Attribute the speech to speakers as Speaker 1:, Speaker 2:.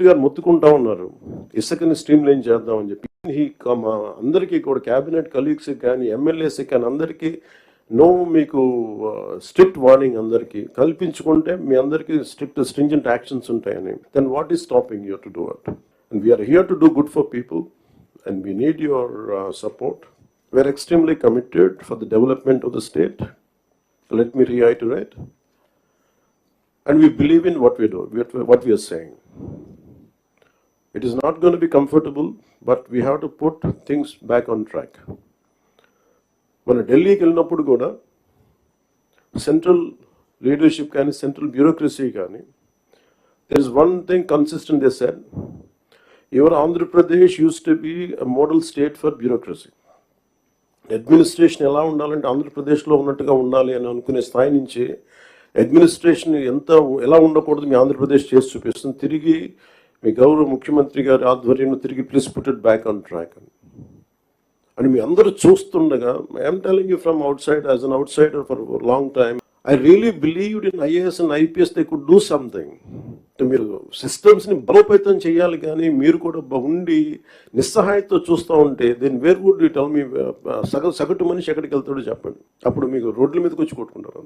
Speaker 1: గారు మొత్తుకుంటా ఉన్నారు ఇసుకని స్ట్రీమ్ లైన్ చేద్దామని చెప్పి. అందరికీ కూడా క్యాబినెట్ కలీగ్స్ కానీ ఎమ్మెల్యేస్ కానీ అందరికీ మీకు స్ట్రిక్ట్ వార్నింగ్ అందరికీ కల్పించుకుంటే మీ అందరికీ స్ట్రింజెంట్ యాక్షన్స్ ఉంటాయని. Then what is stopping you to do it? And we're here to do good for people and we need your support. We're extremely committed for the development of the state. Let me reiterate. And we believe in what we do, what we are saying. It is not going to be comfortable, but we have to put things back on track. When Delhi ki vellinappudu kuda central leadership kani central bureaucracy kani, there is one thing consistent. They said, your Andhra Pradesh used to be a model state for bureaucracy. Administration ఎలా ఉండాలంటే ఆంధ్రప్రదేశ్లో ఉన్నట్టుగా ఉండాలి అని అనుకునే స్థాయి నుంచి administration ఎలా ఉండకూడదు మీ ఆంధ్రప్రదేశ్ చేసి చూపిస్తుంది. తిరిగి మీ గౌరవ ముఖ్యమంత్రి గారి ఆధ్వర్యంలో తిరిగి please put it back on track అని మీ అందరూ చూస్తుండగా, I'm telling you from out side as an out cider for long time, I really believed in IAS and IPS they could do something. మీరు సిస్టమ్స్ని బలోపేతం చేయాలి, కానీ మీరు కూడా ఉండి నిస్సహాయతో చూస్తూ ఉంటే then where would you tell me సగటు మనిషి ఎక్కడికి వెళ్తాడో చెప్పండి. అప్పుడు మీకు రోడ్ల మీదకి వచ్చి కొట్టుకుంటారు.